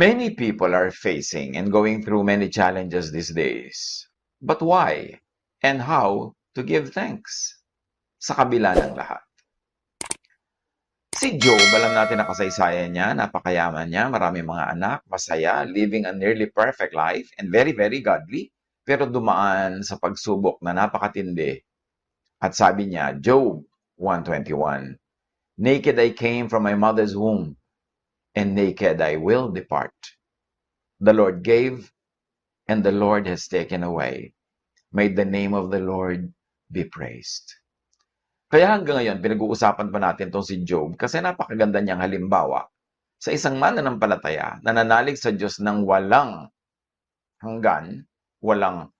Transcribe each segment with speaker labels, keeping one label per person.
Speaker 1: Many people are facing and going through many challenges these days. But why and how to give thanks sa kabila ng lahat? Si Job, alam natin na kasaysayan niya, napakayaman niya, maraming mga anak, masaya, living a nearly perfect life, and very, very godly. Pero dumaan sa pagsubok na napakatindi. At sabi niya, Job 1:21, Naked I came from my mother's womb, and naked I will depart. The Lord gave, and the Lord has taken away. May the name of the Lord be praised. Kaya hanggang ngayon, pinag-uusapan pa natin itong si Job kasi napakaganda niyang halimbawa sa isang mananampalataya na nanalig sa Diyos ng walang hanggan, walang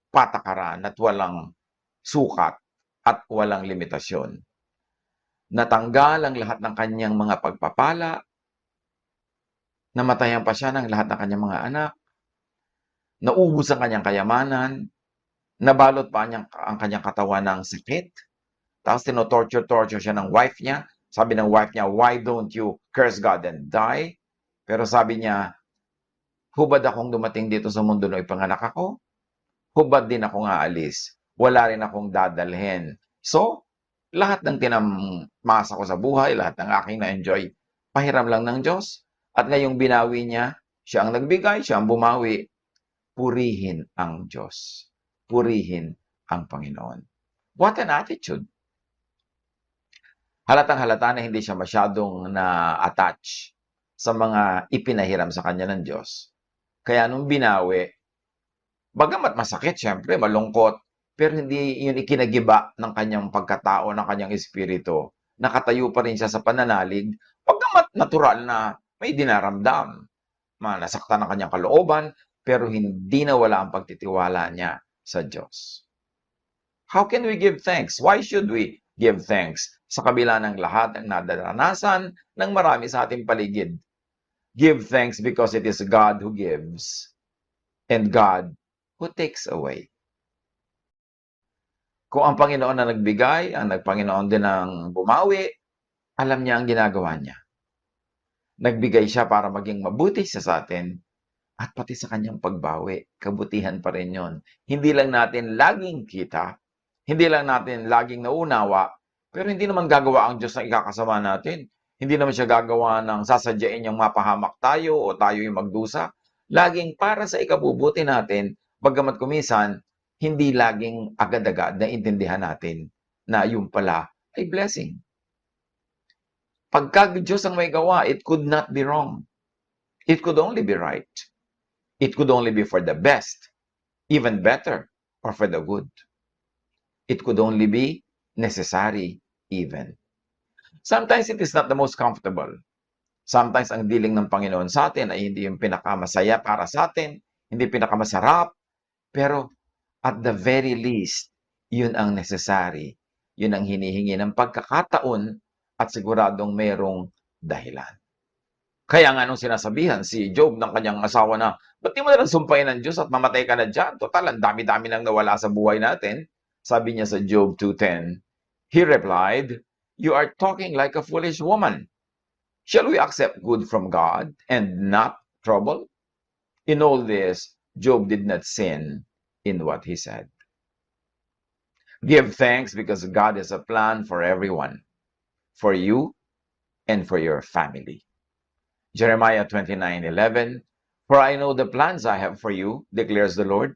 Speaker 1: patakaran at walang sukat at walang limitasyon. Natanggal ang lahat ng kanyang mga pagpapala, namatayan pa siya ng lahat ng kanyang mga anak, naubos ang kanyang kayamanan, nabalot pa ang kanyang katawan ng sakit, tapos tinotorture siya ng wife niya. Sabi ng wife niya, why don't you curse God and die? Pero sabi niya, hubad akong dumating dito sa mundo na ipanganak ako? Hubad din akong aalis. Wala rin akong dadalhin. So, lahat ng tinamasa ko sa buhay, lahat ng aking na-enjoy, pahiram lang ng Diyos. At ngayong binawi niya, siya ang nagbigay, siya ang bumawi. Purihin ang Diyos. Purihin ang Panginoon. What an attitude! Halatang-halata na hindi siya masyadong na-attach sa mga ipinahiram sa kanya ng Diyos. Kaya nung binawi, bagamat masakit, syempre, malungkot, pero hindi yun ikinagiba ng kanyang pagkatao, ng kanyang espiritu. Nakatayo pa rin siya sa pananalig, bagamat natural na may dinaramdam. Nasaktan ang kanyang kalooban, pero hindi nawala ang pagtitiwala niya sa Diyos. How can we give thanks? Why should we give thanks sa kabila ng lahat ng nadaranasan ng marami sa ating paligid? Give thanks because it is God who gives and God who takes away. Kung ang Panginoon na nagbigay, ang Panginoon din ang bumawi, alam niya ang ginagawa niya. Nagbigay siya para maging mabuti siya sa atin at pati sa kanyang pagbawi, kabutihan pa rin yun. Hindi lang natin laging kita, hindi lang natin laging naunawa, pero hindi naman gagawa ang Diyos na ikakasama natin. Hindi naman siya gagawa ng sasadyain niyang mapahamak tayo o tayo yung magdusa. Laging para sa ikabubuti natin, bagamat kumisan, hindi laging agad-agad na intindihan natin na yung pala ay blessing. Pagka Diyos ang may gawa, it could not be wrong. It could only be right. It could only be for the best, even better, or for the good. It could only be necessary even. Sometimes it is not the most comfortable. Sometimes ang dealing ng Panginoon sa atin ay hindi yung pinakamasaya para sa atin, hindi pinakamasarap, pero at the very least, yun ang necessary. Yun ang hinihingi ng pagkakataon at siguradong merong dahilan. Kaya nga nung sinasabihan si Job ng kanyang asawa na, ba't di mo na lang sumpain ng Diyos at mamatay ka na dyan? Total, ang dami-dami nang nawala sa buhay natin. Sabi niya sa Job 2:10, he replied, you are talking like a foolish woman. Shall we accept good from God and not trouble? In all this, Job did not sin in what he said. Give thanks because God has a plan for everyone, for you and for your family. Jeremiah 29:11, for I know the plans I have for you, declares the Lord,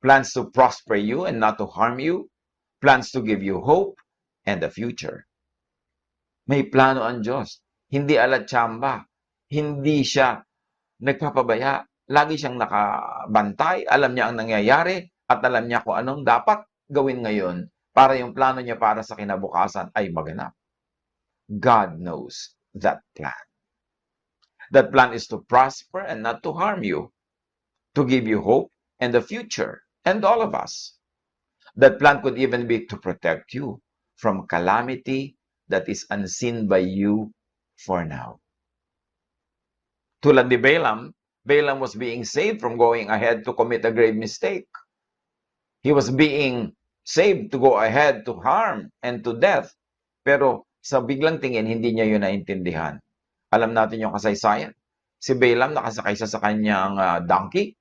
Speaker 1: plans to prosper you and not to harm you, plans to give you hope and a future. May plano ang Diyos. Hindi alatsamba. Hindi siya nagpapabaya. Lagi siyang nakabantay. Alam niya ang nangyayari at alam niya kung anong dapat gawin ngayon para yung plano niya para sa kinabukasan ay maganap. God knows that plan. That plan is to prosper and not to harm you, to give you hope and a future, and all of us. That plan could even be to protect you from calamity that is unseen by you for now. Tulad ni Balaam, Balaam was being saved from going ahead to commit a grave mistake. He was being saved to go ahead to harm and to death. Pero sa biglang tingin, hindi niya yun naintindihan. Alam natin yung kasaysayan. Si Balaam nakasakay siya sa kanyang donkey.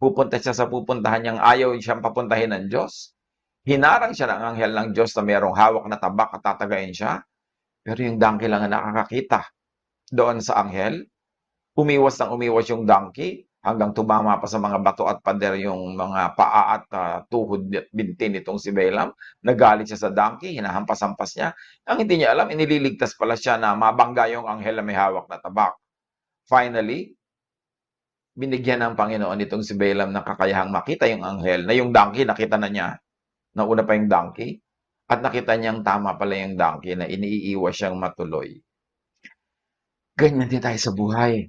Speaker 1: Pupunta siya sa pupuntahan niyang ayaw siyang papuntahin ng Diyos. Hinarang siya ng anghel ng Diyos na mayroong hawak na tabak at tatagayin siya. Pero yung donkey lang ang nakakakita doon sa anghel. Umiwas yung donkey hanggang tumama pa sa mga bato at pader yung mga paa at tuhod at binti nitong si Balaam. Nagalit siya sa donkey, hinahampas-hampas niya. Ang hindi niya alam, inililigtas pala siya na mabangga yung anghel na may hawak na tabak. Finally, binigyan ng Panginoon nitong si Balaam ng kakayahang makita yung anghel, na yung donkey nakita na niya, nauna pa yung donkey, at nakita niyang tama pala yung donkey na iniiwas siyang matuloy. Ganyan din tayo sa buhay.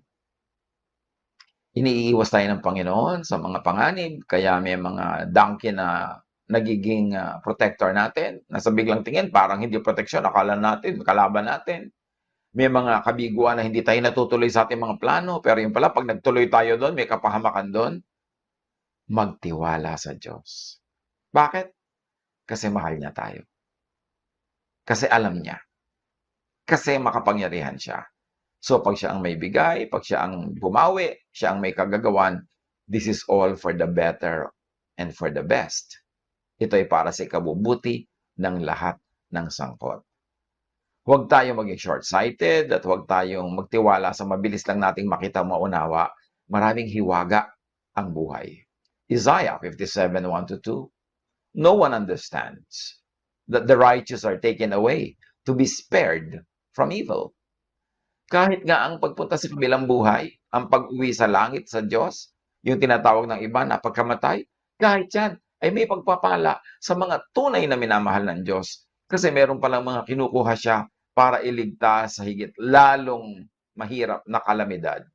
Speaker 1: Iniiwas tayo ng Panginoon sa mga panganib, kaya may mga donkey na nagiging protector natin, na sa biglang tingin parang hindi proteksyon, akala natin, kalaban natin. May mga kabiguan na hindi tayo natutuloy sa ating mga plano, pero yung pala, pag nagtuloy tayo doon, may kapahamakan doon, magtiwala sa Diyos. Bakit? Kasi mahal niya tayo. Kasi alam niya. Kasi makapangyarihan siya. So, pag siya ang may bigay, pag siya ang bumawi, siya ang may kagagawan, this is all for the better and for the best. Ito ay para sa ikabubuti ng lahat ng sangkot. Huwag tayong maging short-sighted at huwag tayong magtiwala sa mabilis lang nating makita maunawa. Maraming hiwaga ang buhay. Isaiah 57:1-2. No one understands that the righteous are taken away to be spared from evil. Kahit nga ang pagpunta sa kabilang buhay, ang pag-uwi sa langit sa Diyos, yung tinatawag ng iba na pagkamatay, kahit yan ay may pagpapala sa mga tunay na minamahal ng Diyos. Kasi meron palang mga kinukuha siya para iligtas sa higit lalong mahirap na kalamidad.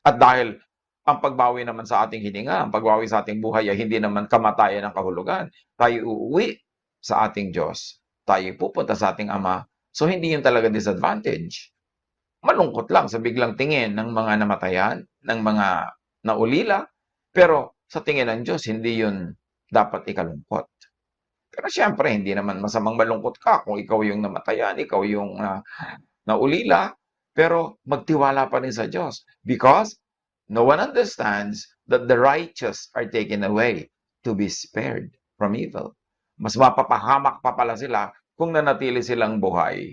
Speaker 1: At dahil ang pagbawi naman sa ating hininga, ang pagbawi sa ating buhay ay hindi naman kamatayan ng kahulugan, tayo uuwi sa ating Diyos. Tayo pupunta sa ating Ama. So hindi yun talaga disadvantage. Malungkot lang sa biglang tingin ng mga namatayan, ng mga naulila, pero sa tingin ng Diyos, hindi yun dapat ikalungkot. Pero siyempre, hindi naman masamang malungkot ka kung ikaw yung namatayan, ikaw yung naulila, pero magtiwala pa rin sa Diyos. Because no one understands that the righteous are taken away to be spared from evil. Mas mapapahamak pa pala sila kung nanatili silang buhay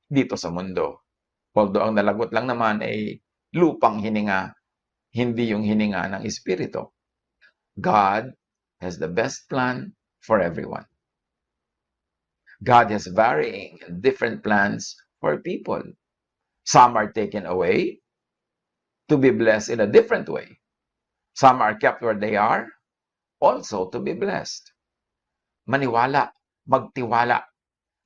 Speaker 1: dito sa mundo. Although ang nalagot lang naman ay lupang hininga, hindi yung hininga ng Espiritu. God has the best plan for everyone. God has varying and different plans for people. Some are taken away to be blessed in a different way. Some are kept where they are, also to be blessed. Maniwala, magtiwala.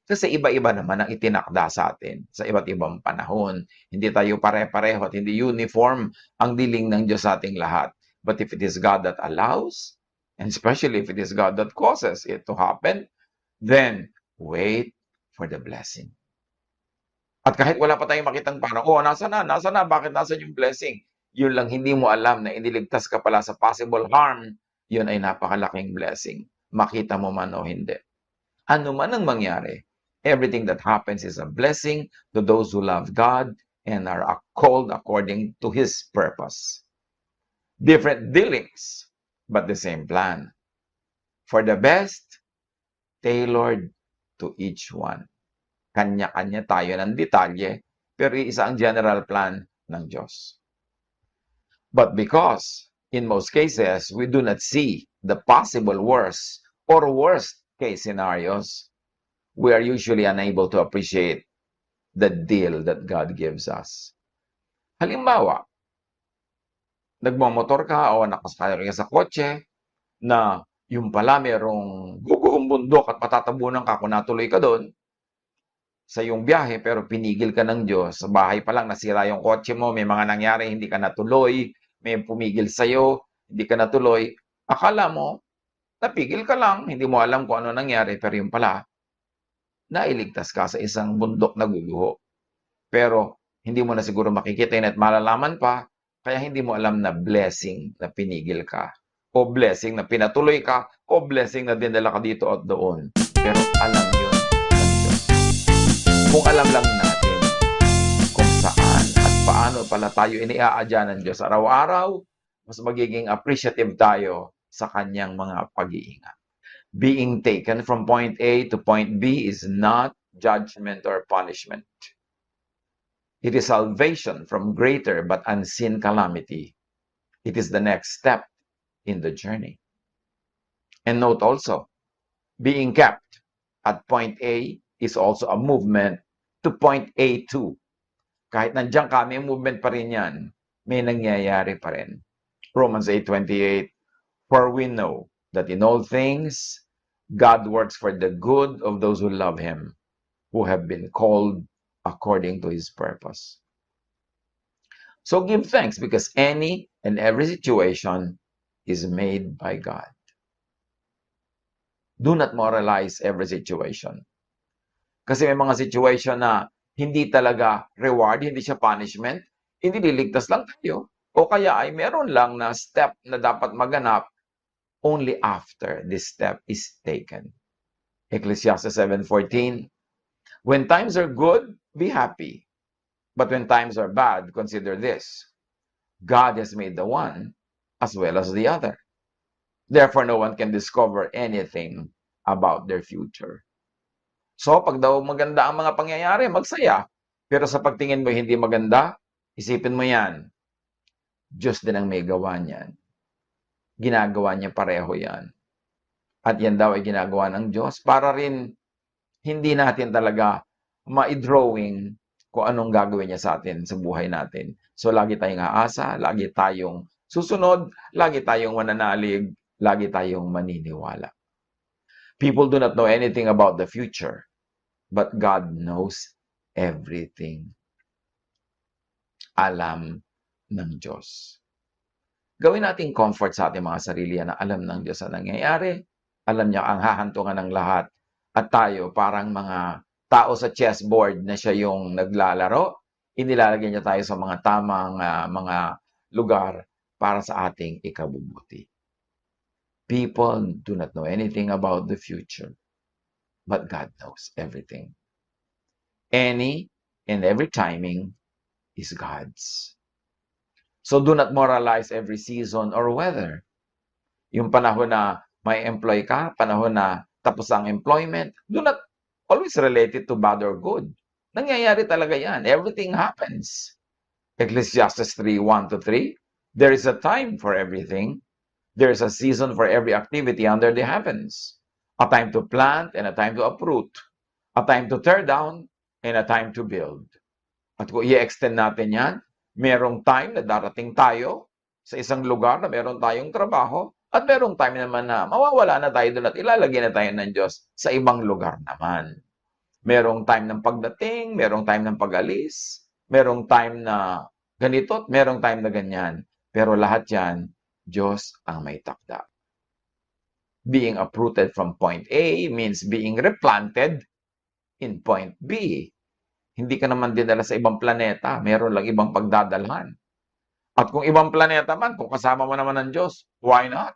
Speaker 1: Kasi iba-iba naman ang itinakda sa atin sa iba't ibang panahon. Hindi tayo pare-pareho at hindi uniform ang diling ng Diyos sa ating lahat. But if it is God that allows, and especially if it is God that causes it to happen, then wait for the blessing. At kahit wala pa tayong makitang parang, nasa na, bakit nasa yung blessing? Yun lang hindi mo alam na iniligtas ka pala sa possible harm, yun ay napakalaking blessing. Makita mo man o hindi. Ano man ang mangyari, everything that happens is a blessing to those who love God and are called according to His purpose. Different dealings, but the same plan. For the best, tailored to each one. Kanya-kanya tayo ng detalye, pero isa ang general plan ng Diyos. But because, in most cases, we do not see the possible worst or worst case scenarios, we are usually unable to appreciate the deal that God gives us. Halimbawa, nagmamotor ka o nakasakay ka sa kotse na yung pala merong gugong bundok at patatabunan ka kung natuloy ka doon sa iyong biyahe, pero pinigil ka ng Diyos. Sa bahay pa lang nasira yung kotse mo, may mga nangyari, hindi ka natuloy, may pumigil sa'yo, hindi ka natuloy. Akala mo, napigil ka lang, hindi mo alam kung ano nangyari, pero yung pala, nailigtas ka sa isang bundok na guguho. Pero hindi mo na siguro makikita yun at malalaman pa, kaya hindi mo alam na blessing na pinigil ka, o blessing na pinatuloy ka, o blessing na dinala ka dito at doon. Pero alam yun ng Diyos. Kung alam lang natin kung saan at paano pala tayo iniaadya ng Diyos araw-araw, mas magiging appreciative tayo sa kanyang mga pag-iingat. Being taken from point A to point B is not judgment or punishment. It is salvation from greater but unseen calamity. It is the next step in the journey. And note also, being kept at point A is also a movement to point A2. Kahit nandiyan ka, may movement pa rin yan. May nangyayari pa rin. Romans 8:28, for we know that in all things, God works for the good of those who love Him, who have been called according to His purpose. So give thanks because any and every situation is made by God. Do not moralize every situation. Kasi may mga situation na hindi talaga reward, hindi siya punishment, hindi liligtas lang tayo. O kaya ay meron lang na step na dapat maganap only after this step is taken. Ecclesiastes 7:14, when times are good, be happy. But when times are bad, consider this. God has made the one as well as the other. Therefore, no one can discover anything about their future. So, pag daw maganda ang mga pangyayari, magsaya. Pero sa pagtingin mo hindi maganda, isipin mo yan. Diyos din ang may gawa niyan. Ginagawa niya pareho yan. At yan daw ay ginagawa ng Diyos para rin hindi natin talaga ma-drawing kung anong gagawin niya sa atin sa buhay natin. So, lagi tayong aasa, lagi tayong susunod, lagi tayong mananalig, lagi tayong maniniwala. People do not know anything about the future, but God knows everything. Alam ng Diyos. Gawin natin comfort sa ating mga sarili na alam ng Diyos ang nangyayari, alam niya ang hahantungan ng lahat, at tayo parang mga tao sa chessboard na siya yung naglalaro, inilalagay niya tayo sa mga tamang mga lugar para sa ating ikabubuti. People do not know anything about the future, but God knows everything. Any and every timing is God's. So do not moralize every season or weather. Yung panahon na may employ ka, panahon na tapos ang employment, do not always relate it to bad or good. Nangyayari talaga yan. Everything happens. Ecclesiastes 3:1-3, there is a time for everything. There is a season for every activity under the heavens. A time to plant and a time to uproot. A time to tear down and a time to build. At kung i-extend natin yan, merong time na darating tayo sa isang lugar na meron tayong trabaho at merong time naman na mawawala na tayo doon at ilalagay na tayo ng Diyos sa ibang lugar naman. Merong time ng pagdating, merong time ng pag-alis, merong time na ganito at merong time na ganyan. Pero lahat yan, Diyos ang may takda. Being uprooted from point A means being replanted in point B. Hindi ka naman dinala sa ibang planeta. Meron lang ibang pagdadalhan. At kung ibang planeta man, kung kasama mo naman ng Diyos, why not?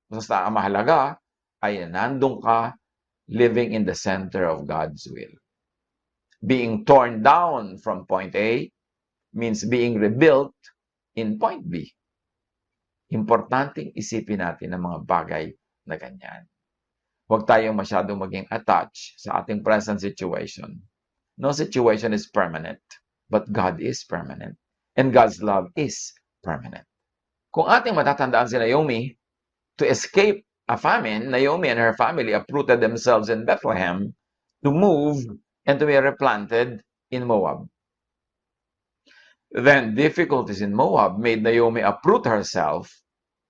Speaker 1: Basta ang mahalaga ay nandun ka living in the center of God's will. Being torn down from point A means being rebuilt in point B. Importanteng isipin natin ang mga bagay na ganyan. Huwag tayong masyadong maging attached sa ating present situation. No situation is permanent, but God is permanent. And God's love is permanent. Kung ating matatandaan si Naomi, to escape a famine, Naomi and her family uprooted themselves in Bethlehem to move and to be replanted in Moab. Then difficulties in Moab made Naomi uproot herself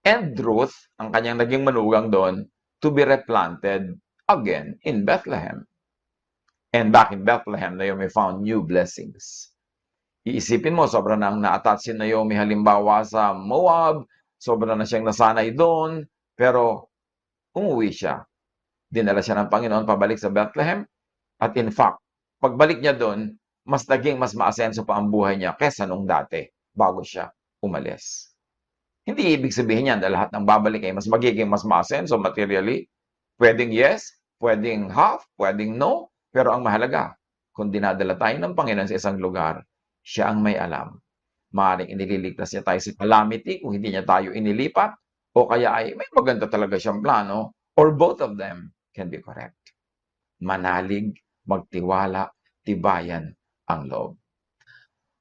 Speaker 1: and Ruth, ang kanyang naging manugang doon, to be replanted again in Bethlehem. And back in Bethlehem, Naomi found new blessings. Iisipin mo, sobra nang na-attach si Naomi halimbawa sa Moab, sobra na siyang nasanay doon, pero umuwi siya. Dinala siya ng Panginoon pabalik sa Bethlehem, at in fact, pagbalik niya doon, mas maasenso pa ang buhay niya kesa nung dati, bago siya umalis. Hindi ibig sabihin yan na lahat ng babalik ay mas magiging mas maasenso materially. Pwedeng yes, pwedeng half, pwedeng no, pero ang mahalaga, kung dinadala tayo ng Panginoon sa isang lugar, siya ang may alam. Maaaring inililigtas niya tayo sa calamity kung hindi niya tayo inilipat, o kaya ay may maganda talaga siyang plano, or both of them can be correct. Manalig, magtiwala, tibayan ang loob.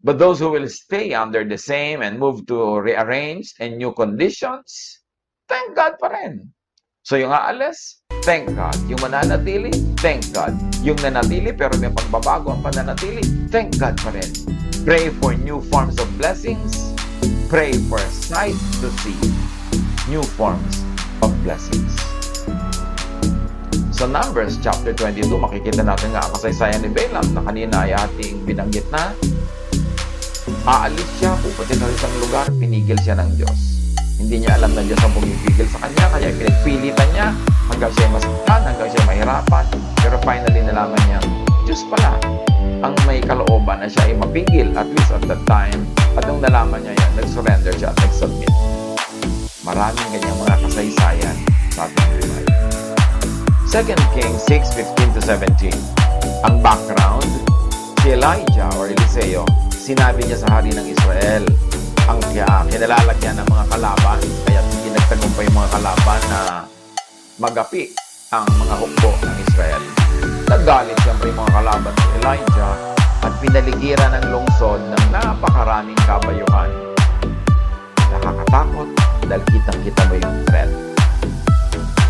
Speaker 1: But those who will stay under the same and move to rearrange and new conditions, thank God pa rin. So yung aalis, thank God. Yung mananatili, thank God. Yung nanatili pero may pagbabago ang pananatili, thank God pa rin. Pray for new forms of blessings. Pray for sight to see new forms of blessings. Sa Numbers chapter 22, makikita natin nga ang kasaysayan ni Balaam na kanina ay ating binanggit na. Aalis siya, pupunta sa isang lugar, pinigil siya ng Diyos. Hindi niya alam na Diyos ang pumipigil sa kanya, kaya pinagpilitan niya hanggang siya masaktan, hanggang siya mahirapan. Pero finally nalaman niya, Diyos pala ang may kalooban na siya ay mapigil, at least at that time. At nung nalaman niya yan, nag-surrender siya at nag-submit. Maraming ganyang mga kasaysayan sa ating buhay. 2 Kings 6:15-17. Ang background, si Elijah or Eliseo, sinabi niya sa hari ng Israel, ang kinalalagyan ng mga kalaban, kaya hindi nagtagumpay yung mga kalaban na magapi ang mga hukbo ng Israel. Nagalit siyempre yung mga kalaban ni Elijah at pinaligiran ng lungsod ng napakaraming kabayuhan. Nakakatakot dahil kitang-kita mo yung threat.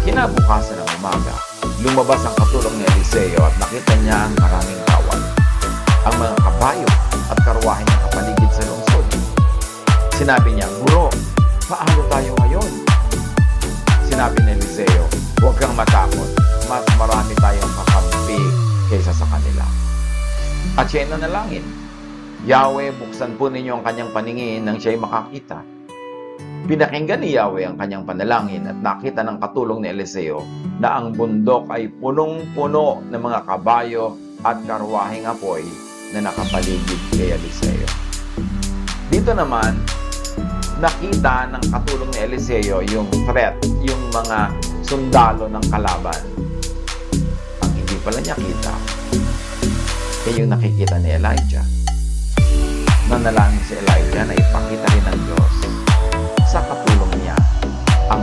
Speaker 1: Kinabukasan ng umaga, lumabas ang katulong ni Eliseo at nakita niya ang maraming kawal. Ang mga kabayo at karwahe ng kapaligid sa lungsod. Sinabi niya, Guro, paano tayo ngayon? Sinabi ni Eliseo, huwag kang matakot. Mas marami tayong kakampi kaysa sa kanila. At siya ay nanalangin. Yahweh, buksan po ninyo ang kanyang paningin nang siya'y makakita. Pinakinggan ni Yahweh ang kanyang panalangin at nakita ng katulong ni Eliseo na ang bundok ay punong-puno ng mga kabayo at karwaheng apoy na nakapaligid kay Eliseo. Dito naman, nakita ng katulong ni Eliseo yung threat, yung mga sundalo ng kalaban. Ang hindi pala niya kita, ay yung nakikita ni Elijah. Nanalangin si Elijah na ipakita rin ng Diyos sa katulong niya ang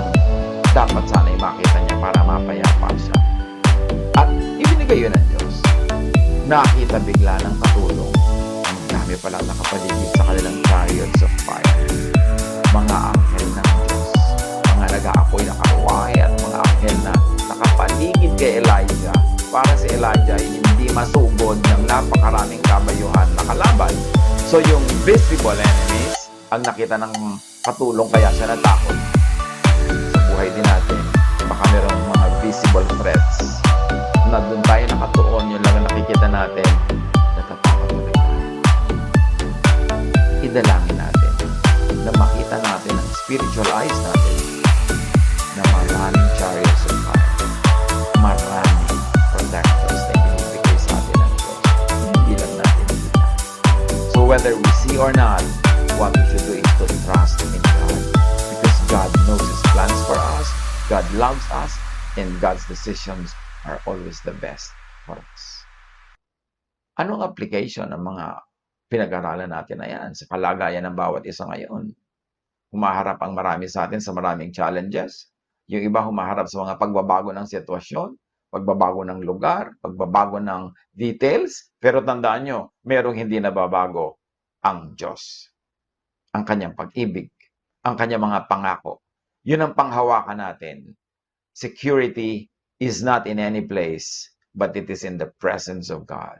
Speaker 1: dapat sana'y makita niya para mapayapa siya. At ibinigay yun ng Diyos. Nakita bigla ng katulong. Ang dami palang nakapaligid sa kanilang chariots of fire. Mga anghel ng Diyos. Mga nag-aapoy na karwahe at mga anghel na nakapaligid kay Elijah para si Elijah ay hindi masugod ng napakaraming kabayuhan na kalaban. So yung visible enemies, ang nakita ng katulong kaya siya natakot. Sa buhay din natin, baka mayroong mga visible threats na doon tayo nakatuon, yun lang ang nakikita natin, natatakot ulit tayo. Idalangin natin na makita natin ang spiritual eyes natin na maraming chariots of fire, maraming protectors na binibigay sa atin ng Diyos. Hindi lang natin kita. So whether we see or not, what we should do is to trust in God. Because God knows His plans for us, God loves us, and God's decisions are always the best for us. Anong application ng mga pinag-aralan natin na yan sa kalagayan ng bawat isa ngayon? Humaharap ang marami sa atin sa maraming challenges. Yung iba humaharap sa mga pagbabago ng sitwasyon, pagbabago ng lugar, pagbabago ng details. Pero tandaan nyo, merong hindi nababago, ang Diyos. Ang kanyang pag-ibig, ang kanyang mga pangako. Yun ang panghawakan natin. Security is not in any place, but it is in the presence of God.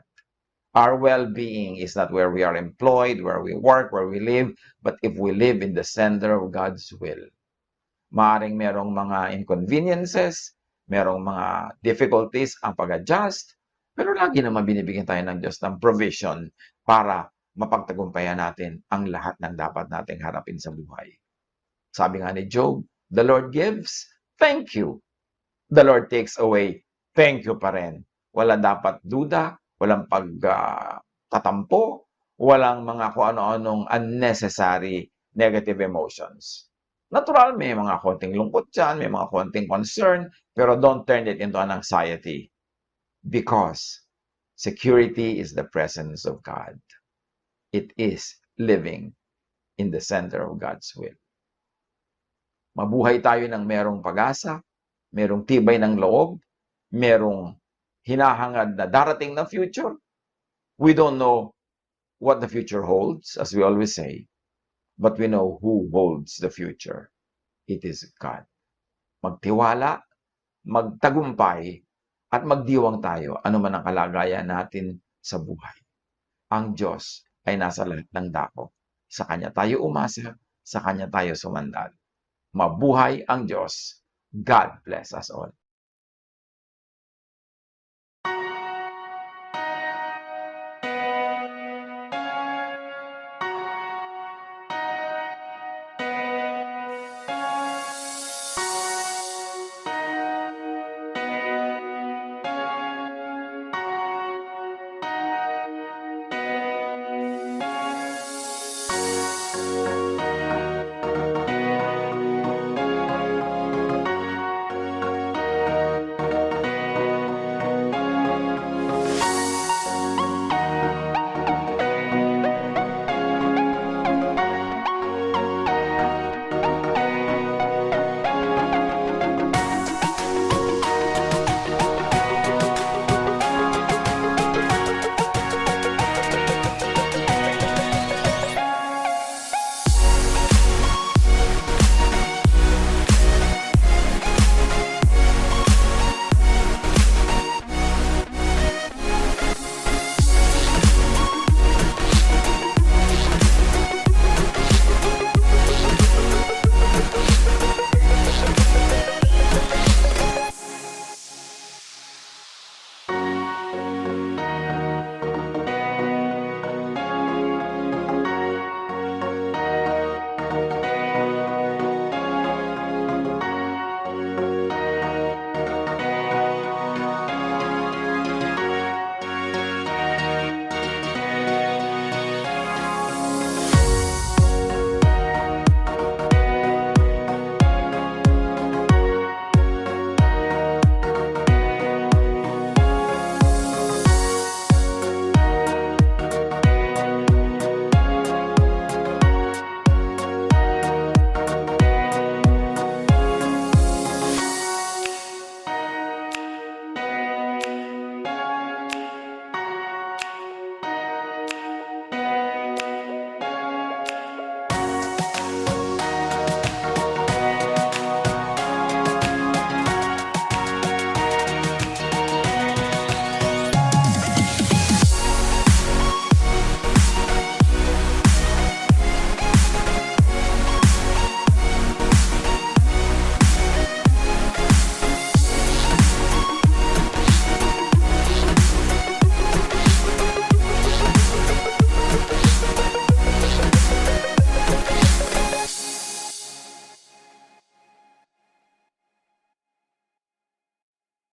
Speaker 1: Our well-being is not where we are employed, where we work, where we live, but if we live in the center of God's will. Maaring merong mga inconveniences, merong mga difficulties ang pag-adjust, pero lagi naman binibigyan tayo ng Diyos ng provision para mapagtagumpayan natin ang lahat ng dapat nating harapin sa buhay. Sabi nga ni Job, the Lord gives, thank you. The Lord takes away, thank you pa rin. Wala dapat duda, walang pagtatampo, walang mga kung ano-anong unnecessary negative emotions. Natural, may mga konting lungkot dyan, may mga konting concern, pero don't turn it into an anxiety. Because security is the presence of God. It is living in the center of God's will. Mabuhay tayo ng merong pag-asa, merong tibay ng loob, merong hinahangad na darating na future. We don't know what the future holds, as we always say, but we know who holds the future. It is God. Magtiwala, magtagumpay, at magdiwang tayo anuman ang kalagayan natin sa buhay. Ang Diyos ay nasa lahat ng dako. Sa Kanya tayo umasa, sa Kanya tayo sumandal. Mabuhay ang Diyos. God bless us all.